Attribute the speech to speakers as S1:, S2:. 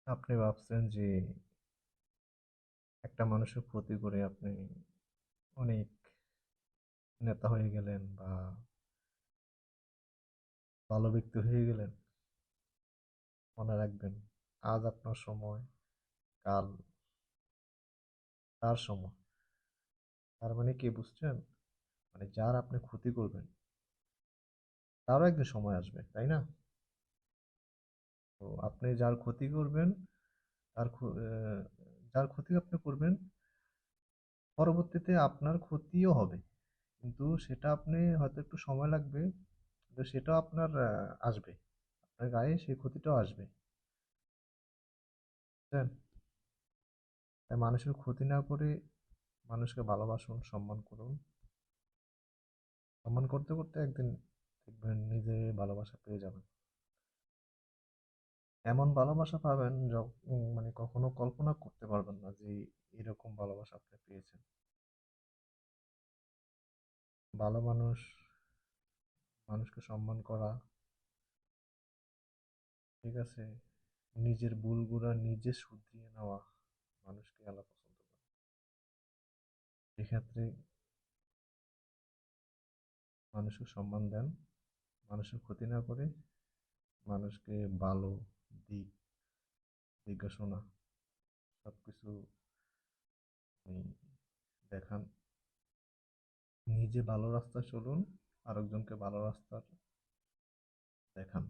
S1: আপনি ভাবছেন যে একটা মানুষের ক্ষতি করে আপনি অনেক নেতা হয়ে গেলেন বা ভালো ব্যক্তি হয়ে গেলেন। মনে রাখবেন, আজ আপনার সময়, কাল তার সময়। তার মানে কি বুঝছেন? মানে যার আপনি ক্ষতি করবেন তারও একদিন সময় আসবে, তাই না? তো আপনি যার ক্ষতি করবেন, তার যার ক্ষতি আপনি করবেন, পরবর্তীতে আপনার ক্ষতিও হবে, কিন্তু সেটা আপনি হয়তো একটু সময় লাগবে, কিন্তু সেটাও আপনার আসবে, আপনার গায়ে সেই ক্ষতিটাও আসবে, বুঝছেন? তাই মানুষের ক্ষতি না করে মানুষকে ভালোবাসুন, সম্মান করুন। সম্মান করতে করতে একদিন দেখবেন নিজে ভালোবাসা পেয়ে যাবেন। এমন ভালোবাসা পাবেন মানে কখনো কল্পনা করতে পারবেন না যে এরকম ভালোবাসা আপনি পেয়েছেন। ভালো মানুষ, মানুষকে সম্মান করা, ঠিক আছে, নিজের ভুলগুলা নিজে শুধরিয়ে নেওয়া, মানুষকে আল্লাহ পছন্দ করে। এক্ষেত্রে মানুষকে সম্মান দেন, মানুষের ক্ষতি না করে মানুষকে ভালো দিক জিজ্ঞাসা সবকিছু দেখান। নিজে ভালো রাস্তা চলুন, আরেকজনকে ভালো রাস্তা দেখান।